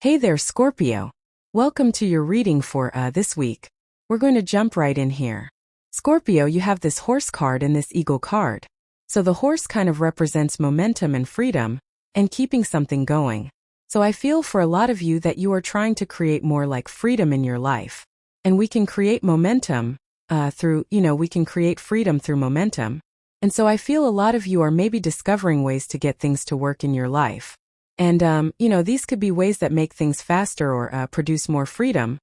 Hey there, Scorpio. Welcome to your reading for this week. We're going to jump right in here. Scorpio, you have this horse card and this eagle card. So the horse kind of represents momentum and freedom and keeping something going. So I feel for a lot of you that you are trying to create more like freedom in your life. And we can create momentum we can create freedom through momentum. And so I feel a lot of you are maybe discovering ways to get things to work in your life. And, these could be ways that make things faster or produce more freedom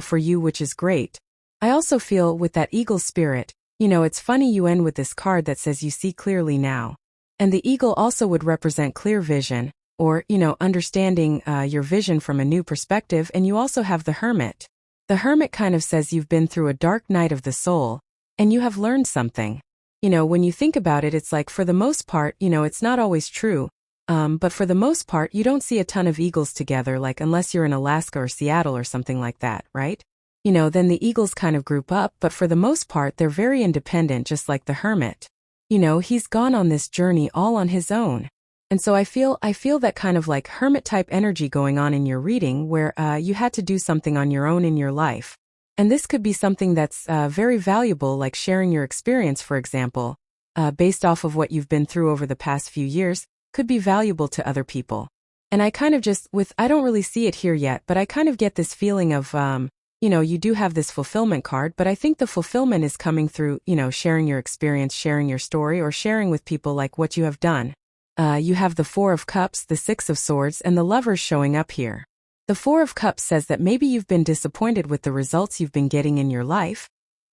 for you, which is great. I also feel with that eagle spirit, it's funny you end with this card that says you see clearly now. And the eagle also would represent clear vision or, understanding your vision from a new perspective. And you also have the hermit. The hermit kind of says you've been through a dark night of the soul and you have learned something. When you think about it, it's like for the most part, it's not always true. But for the most part, you don't see a ton of eagles together, like unless you're in Alaska or Seattle or something like that, right? Then the eagles kind of group up, but for the most part, they're very independent, just like the hermit. He's gone on this journey all on his own. And so I feel that kind of like hermit type energy going on in your reading where you had to do something on your own in your life. And this could be something that's very valuable, like sharing your experience, for example, based off of what you've been through over the past few years. Could be valuable to other people. And I kind of I don't really see it here yet, but I kind of get this feeling of, you do have this fulfillment card, but I think the fulfillment is coming through, sharing your experience, sharing your story, or sharing with people like what you have done. You have the Four of Cups, the Six of Swords, and the Lovers showing up here. The Four of Cups says that maybe you've been disappointed with the results you've been getting in your life,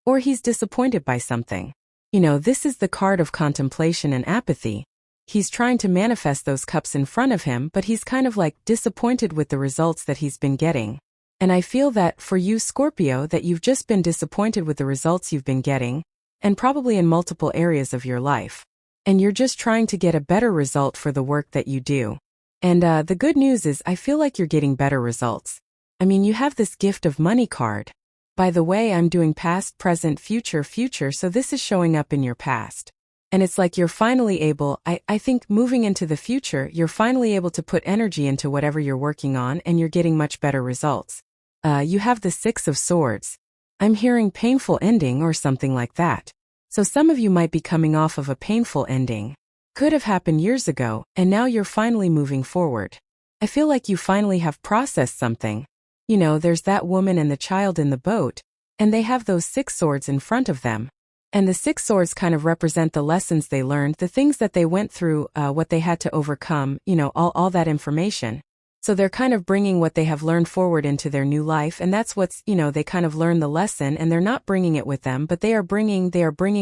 or he's disappointed by something. This is the card of contemplation and apathy. He's trying to manifest those cups in front of him, but he's kind of like disappointed with the results that he's been getting. And I feel that for you, Scorpio, that you've just been disappointed with the results you've been getting, and probably in multiple areas of your life. And you're just trying to get a better result for the work that you do. And the good news is I feel like you're getting better results. I mean, you have this gift of money card. By the way, I'm doing past, present, future, so this is showing up in your past. And it's like you're finally able, I think moving into the future, you're finally able to put energy into whatever you're working on and you're getting much better results. You have the Six of Swords. I'm hearing painful ending or something like that. So some of you might be coming off of a painful ending. Could have happened years ago, and now you're finally moving forward. I feel like you finally have processed something. There's that woman and the child in the boat, and they have those six swords in front of them. And the six swords kind of represent the lessons they learned, the things that they went through, what they had to overcome, all that information. So they're kind of bringing what they have learned forward into their new life, and that's what's, they kind of learn the lesson, and they're not bringing it with them, but they are bringing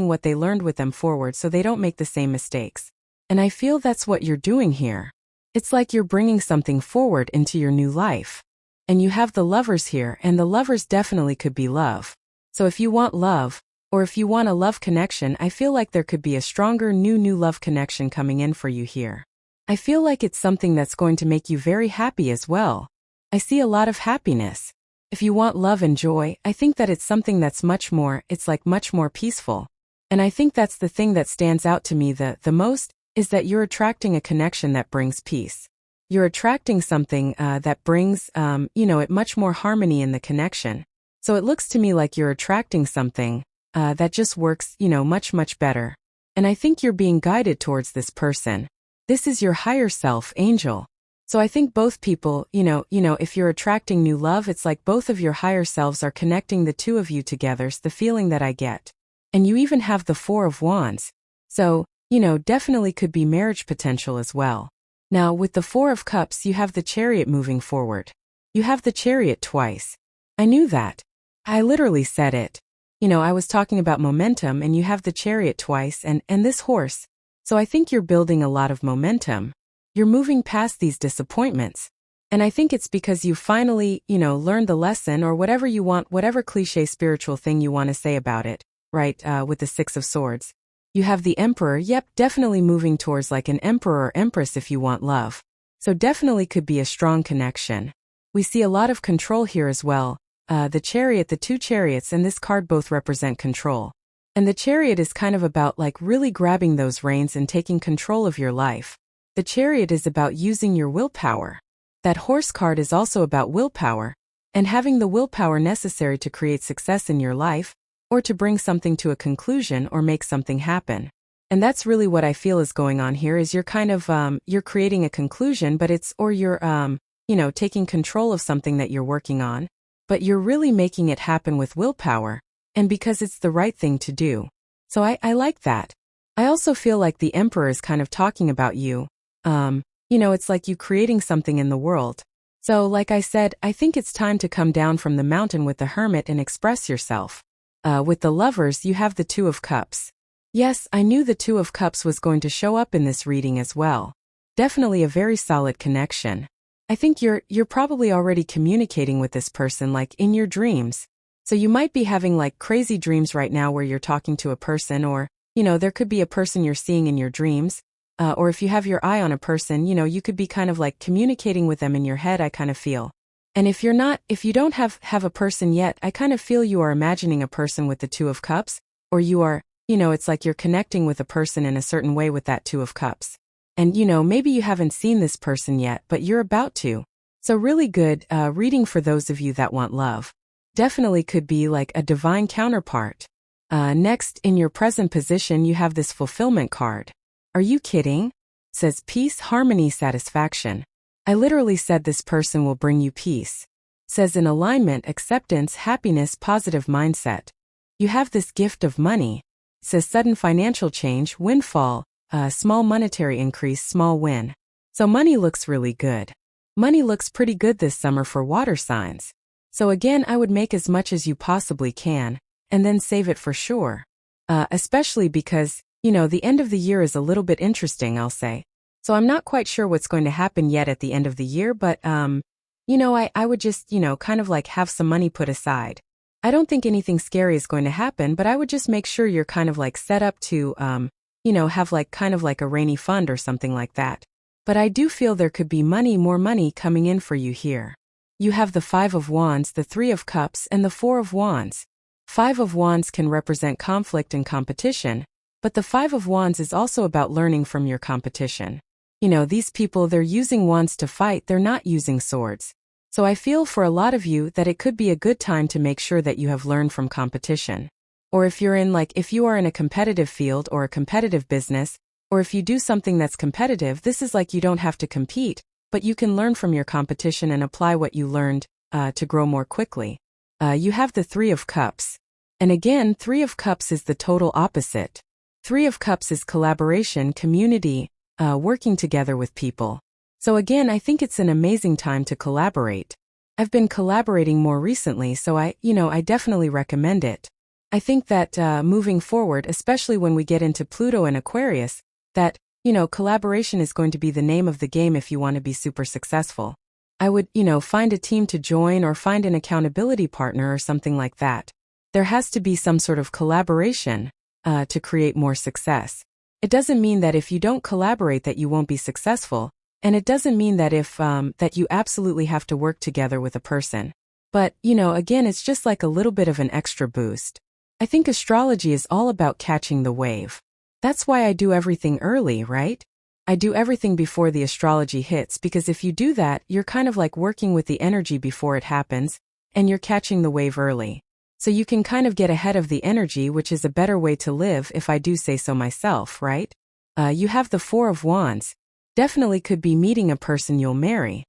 what they learned with them forward so they don't make the same mistakes. And I feel that's what you're doing here. It's like you're bringing something forward into your new life. And you have the Lovers here, and the Lovers definitely could be love. So if you want love, or if you want a love connection, I feel like there could be a stronger new love connection coming in for you here. I feel like it's something that's going to make you very happy as well. I see a lot of happiness. If you want love and joy, I think that it's something that's much more peaceful. And I think that's the thing that stands out to me the most, is that you're attracting a connection that brings peace. You're attracting something that brings, it much more harmony in the connection. So it looks to me like you're attracting something that just works, much better. And I think you're being guided towards this person. This is your higher self, angel. So I think both people, if you're attracting new love, it's like both of your higher selves are connecting the two of you together. It's the feeling that I get. And you even have the Four of Wands. So, definitely could be marriage potential as well. Now, with the Four of Cups, you have the Chariot moving forward. You have the Chariot twice. I knew that. I literally said it. I was talking about momentum, and you have the Chariot twice and this horse. So I think you're building a lot of momentum. You're moving past these disappointments. And I think it's because you finally, learned the lesson or whatever you want, whatever cliche spiritual thing you want to say about it, right, with the Six of Swords. You have the Emperor, yep, definitely moving towards like an emperor or empress if you want love. So definitely could be a strong connection. We see a lot of control here as well. The Chariot, the two chariots, and this card both represent control. And the Chariot is kind of about like really grabbing those reins and taking control of your life. The Chariot is about using your willpower. That horse card is also about willpower, and having the willpower necessary to create success in your life, or to bring something to a conclusion or make something happen. And that's really what I feel is going on here is you're kind of, you're creating a conclusion, but you're taking control of something that you're working on, but you're really making it happen with willpower, and because it's the right thing to do. So I like that. I also feel like the Emperor is kind of talking about you. It's like you creating something in the world. So like I said, I think it's time to come down from the mountain with the Hermit and express yourself. With the Lovers, you have the Two of Cups. Yes, I knew the Two of Cups was going to show up in this reading as well. Definitely a very solid connection. I think you're probably already communicating with this person like in your dreams. So you might be having like crazy dreams right now where you're talking to a person, or, there could be a person you're seeing in your dreams. Or if you have your eye on a person, you could be kind of like communicating with them in your head, I kind of feel. And if you don't have a person yet, I kind of feel you are imagining a person with the Two of Cups, or you are, it's like you're connecting with a person in a certain way with that Two of Cups. And maybe you haven't seen this person yet, but you're about to. So really good reading for those of you that want love. Definitely could be like a divine counterpart. Next, in your present position, you have this fulfillment card. Are you kidding? Says peace, harmony, satisfaction. I literally said this person will bring you peace. Says in alignment, acceptance, happiness, positive mindset. You have this gift of money. Says sudden financial change, windfall, small monetary increase, small win. So money looks really good. Money looks pretty good this summer for water signs. So again, I would make as much as you possibly can, and then save it for sure. Especially because, the end of the year is a little bit interesting, I'll say. So I'm not quite sure what's going to happen yet at the end of the year, but, I would just, kind of like have some money put aside. I don't think anything scary is going to happen, but I would just make sure you're kind of like set up to, have like kind of like a rainy fund or something like that. But I do feel there could be more money coming in for you here. You have the Five of Wands, the Three of Cups, and the Four of Wands. Five of Wands can represent conflict and competition, but the Five of Wands is also about learning from your competition. These people, they're using wands to fight, they're not using swords. So I feel for a lot of you that it could be a good time to make sure that you have learned from competition. Or if you are in a competitive field or a competitive business, or if you do something that's competitive, this is like you don't have to compete, but you can learn from your competition and apply what you learned to grow more quickly. You have the Three of Cups. And again, Three of Cups is the total opposite. Three of Cups is collaboration, community, working together with people. So again, I think it's an amazing time to collaborate. I've been collaborating more recently, so I definitely recommend it. I think that moving forward, especially when we get into Pluto and Aquarius, that, collaboration is going to be the name of the game if you want to be super successful. I would, find a team to join or find an accountability partner or something like that. There has to be some sort of collaboration to create more success. It doesn't mean that if you don't collaborate that you won't be successful, and it doesn't mean that that you absolutely have to work together with a person. But, again, it's just like a little bit of an extra boost. I think astrology is all about catching the wave. That's why I do everything early, right? I do everything before the astrology hits, because if you do that, you're kind of like working with the energy before it happens, and you're catching the wave early. So you can kind of get ahead of the energy, which is a better way to live if I do say so myself, right? You have the Four of Wands. Definitely could be meeting a person you'll marry.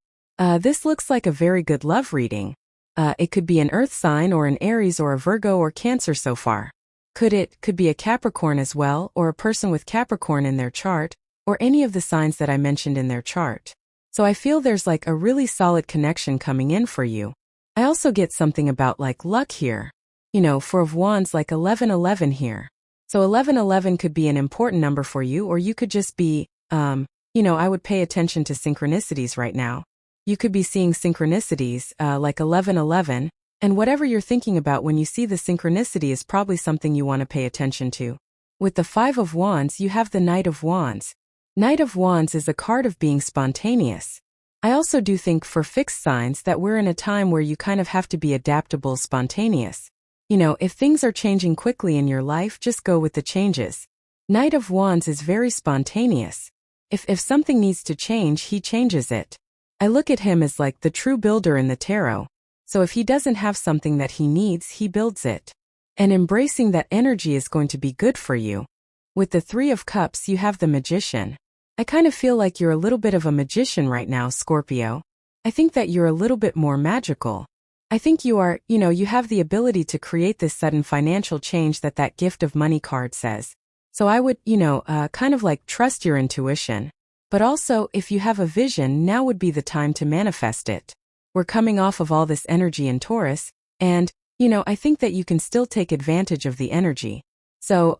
This looks like a very good love reading. It could be an Earth sign or an Aries or a Virgo or Cancer so far. Could be a Capricorn as well, or a person with Capricorn in their chart, or any of the signs that I mentioned in their chart. So I feel there's like a really solid connection coming in for you. I also get something about like luck here. Four of Wands, like 1111 here. So 1111 could be an important number for you, or you could just be, I would pay attention to synchronicities right now. You could be seeing synchronicities, like 1111, and whatever you're thinking about when you see the synchronicity is probably something you want to pay attention to. With the Five of Wands, you have the Knight of Wands. Knight of Wands is a card of being spontaneous. I also do think for fixed signs that we're in a time where you kind of have to be adaptable, spontaneous. If things are changing quickly in your life, just go with the changes. Knight of Wands is very spontaneous. If something needs to change, he changes it. I look at him as like the true builder in the tarot. So if he doesn't have something that he needs, he builds it. And embracing that energy is going to be good for you. With the Three of Cups, you have the Magician. I kind of feel like you're a little bit of a magician right now, Scorpio. I think that you're a little bit more magical. I think you are, you have the ability to create this sudden financial change that gift of money card says. So I would, kind of like trust your intuition. But also, if you have a vision, now would be the time to manifest it. We're coming off of all this energy in Taurus, and, I think that you can still take advantage of the energy. So,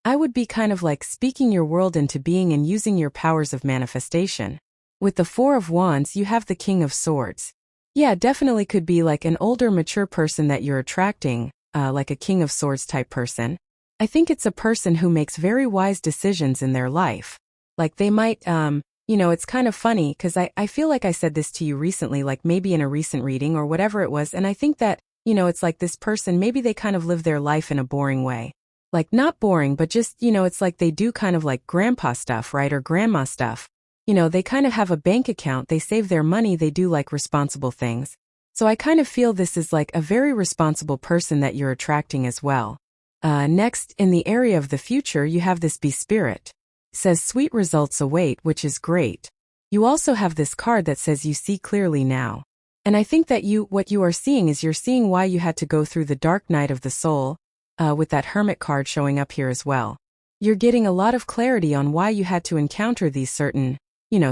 I would be kind of like speaking your world into being and using your powers of manifestation. With the Four of Wands, you have the King of Swords. Yeah, definitely could be like an older, mature person that you're attracting, like a King of Swords type person. I think it's a person who makes very wise decisions in their life. Like they might, it's kind of funny because I feel like I said this to you recently, like maybe in a recent reading or whatever it was, and I think that, it's like this person, maybe they kind of live their life in a boring way. Like not boring, but just, it's like they do kind of like grandpa stuff, right, or grandma stuff. They kind of have a bank account, they save their money, they do like responsible things. So I kind of feel this is like a very responsible person that you're attracting as well. Next, in the area of the future, you have this Bee Spirit. It says sweet results await, which is great. You also have this card that says you see clearly now. And I think that what you are seeing is you're seeing why you had to go through the dark night of the soul, with that Hermit card showing up here as well. You're getting a lot of clarity on why you had to encounter these certain,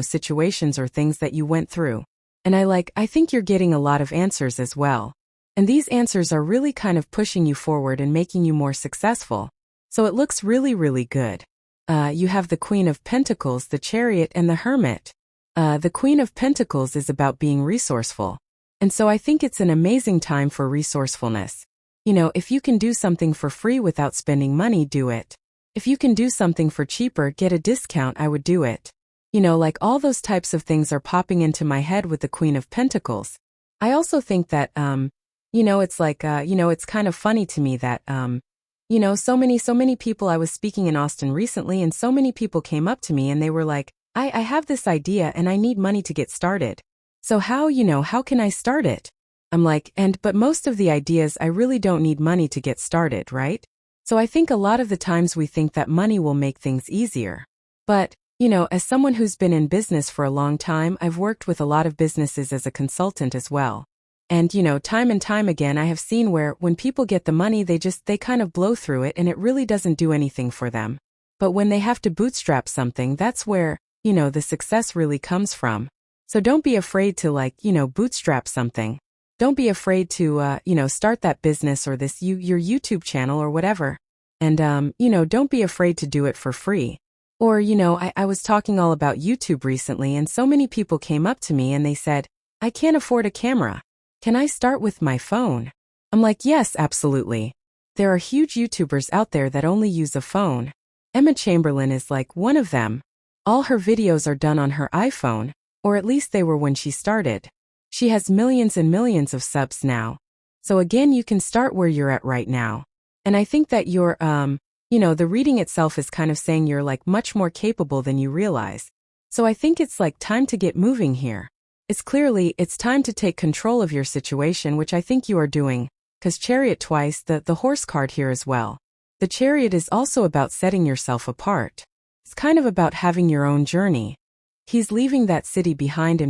situations or things that you went through. And I think you're getting a lot of answers as well. And these answers are really kind of pushing you forward and making you more successful. So it looks really, really good. You have the Queen of Pentacles, the Chariot, and the Hermit. The Queen of Pentacles is about being resourceful. And so I think it's an amazing time for resourcefulness. If you can do something for free without spending money, do it. If you can do something for cheaper, get a discount, I would do it. Like all those types of things are popping into my head with the Queen of Pentacles. I also think that, it's like, it's kind of funny to me that, so many people, I was speaking in Austin recently and so many people came up to me and they were like, I have this idea and I need money to get started. So how can I start it? I'm like, but most of the ideas, I really don't need money to get started, right? So I think a lot of the times we think that money will make things easier. But, as someone who's been in business for a long time, I've worked with a lot of businesses as a consultant as well. And, time and time again, I have seen where when people get the money, they kind of blow through it and it really doesn't do anything for them. But when they have to bootstrap something, that's where, the success really comes from. So don't be afraid to bootstrap something. Don't be afraid to, start that business or your YouTube channel or whatever. And, don't be afraid to do it for free. Or, I was talking all about YouTube recently and so many people came up to me and they said, I can't afford a camera. Can I start with my phone? I'm like, yes, absolutely. There are huge YouTubers out there that only use a phone. Emma Chamberlain is like one of them. All her videos are done on her iPhone, or at least they were when she started. She has millions and millions of subs now. So again, you can start where you're at right now. And I think that you're, the reading itself is kind of saying you're like much more capable than you realize. So I think it's like time to get moving here. It's time to take control of your situation, which I think you are doing, because Chariot twice, the horse card here as well. The Chariot is also about setting yourself apart. It's kind of about having your own journey. He's leaving that city behind,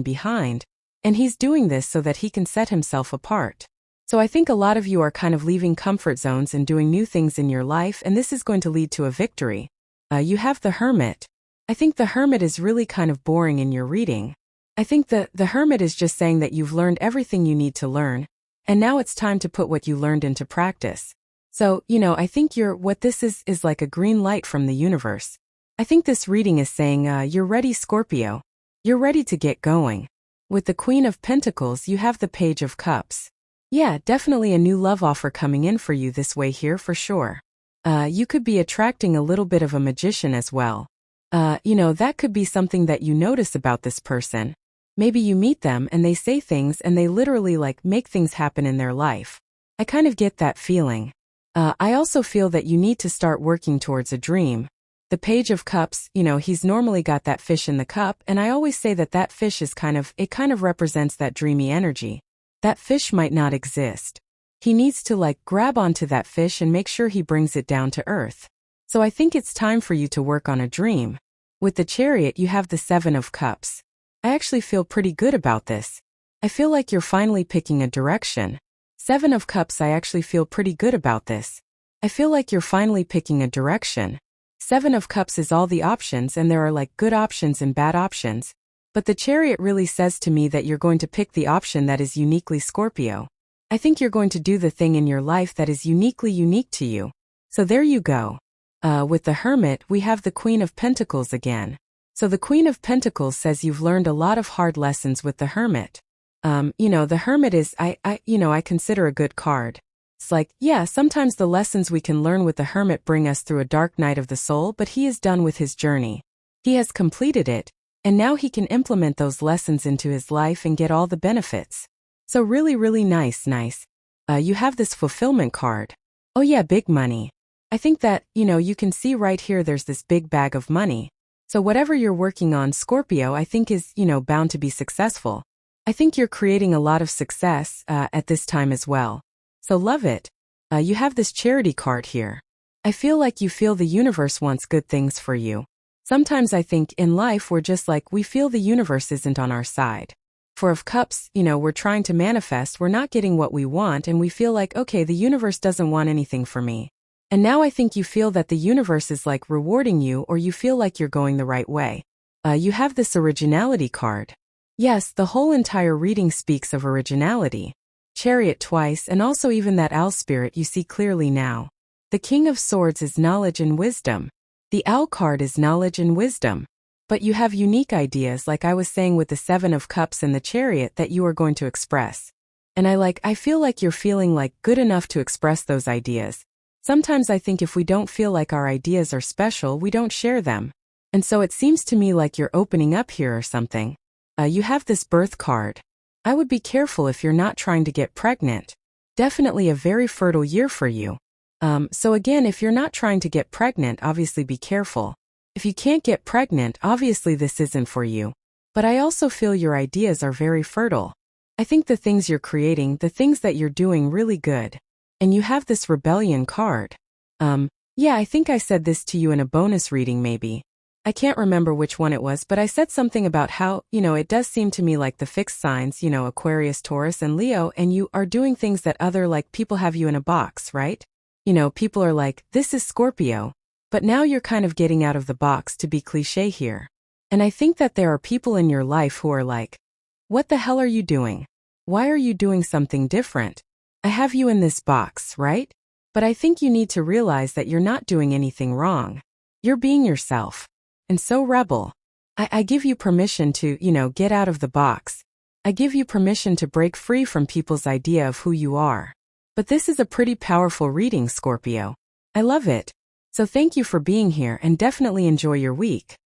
and he's doing this so that he can set himself apart. So I think a lot of you are kind of leaving comfort zones and doing new things in your life, and this is going to lead to a victory. You have the Hermit. I think the Hermit is really kind of boring in your reading. I think the Hermit is just saying that you've learned everything you need to learn, and now it's time to put what you learned into practice. So, I think what this is like a green light from the universe. I think this reading is saying, you're ready, Scorpio. You're ready to get going. With the Queen of Pentacles, you have the Page of Cups. Yeah, definitely a new love offer coming in for you this way here for sure. You could be attracting a little bit of a magician as well. That could be something that you notice about this person. Maybe you meet them and they say things and they literally make things happen in their life. I kind of get that feeling. I also feel that you need to start working towards a dream. The Page of Cups, he's normally got that fish in the cup, and I always say that that fish is kind of represents that dreamy energy. That fish might not exist. He needs to grab onto that fish and make sure he brings it down to earth. So I think it's time for you to work on a dream. With the Chariot, you have the Seven of Cups. I actually feel pretty good about this. I feel like you're finally picking a direction. Seven of Cups, I actually feel pretty good about this. I feel like you're finally picking a direction. Seven of Cups is all the options, and there are good options and bad options. But the Chariot really says to me that you're going to pick the option that is uniquely Scorpio. I think you're going to do the thing in your life that is uniquely unique to you. So there you go. With the Hermit, we have the Queen of Pentacles again. So the Queen of Pentacles says you've learned a lot of hard lessons with the Hermit. The Hermit is, I consider a good card. It's sometimes the lessons we can learn with the Hermit bring us through a dark night of the soul, but he is done with his journey. He has completed it, and now he can implement those lessons into his life and get all the benefits. So really, really nice. You have this Fulfillment card. Oh yeah, big money. I think that, you can see right here there's this big bag of money. So whatever you're working on, Scorpio, I think is, bound to be successful. I think you're creating a lot of success at this time as well. So love it. You have this Charity card here. I feel like you feel the universe wants good things for you. Sometimes I think in life we're just we feel the universe isn't on our side. Four of Cups, we're trying to manifest, we're not getting what we want, and we feel okay, the universe doesn't want anything for me. And now I think you feel that the universe is rewarding you, or you feel like you're going the right way. You have this Originality card. Yes, the whole entire reading speaks of originality. Chariot twice, and also even that owl spirit you see clearly now. The King of Swords is knowledge and wisdom. The owl card is knowledge and wisdom. But you have unique ideas, like I was saying with the Seven of Cups and the Chariot, that you are going to express. And I feel like you're feeling good enough to express those ideas. Sometimes I think if we don't feel like our ideas are special, we don't share them. And so it seems to me like you're opening up here or something. You have this Birth card. I would be careful if you're not trying to get pregnant. Definitely a very fertile year for you. So again, if you're not trying to get pregnant, obviously be careful. If you can't get pregnant, obviously this isn't for you. But I also feel your ideas are very fertile. I think the things you're creating, the things that you're doing really good. And you have this Rebellion card. Yeah, I think I said this to you in a bonus reading maybe. I can't remember which one it was, but I said something about how, it does seem to me like the fixed signs, Aquarius, Taurus, and Leo, and you are doing things that other people have you in a box, right? People are this is Scorpio. But now you're kind of getting out of the box, to be cliche here. And I think that there are people in your life who are what the hell are you doing? Why are you doing something different? I have you in this box, right? But I think you need to realize that you're not doing anything wrong. You're being yourself. And so rebel. I give you permission to, get out of the box. I give you permission to break free from people's idea of who you are. But this is a pretty powerful reading, Scorpio. I love it. So thank you for being here and definitely enjoy your week.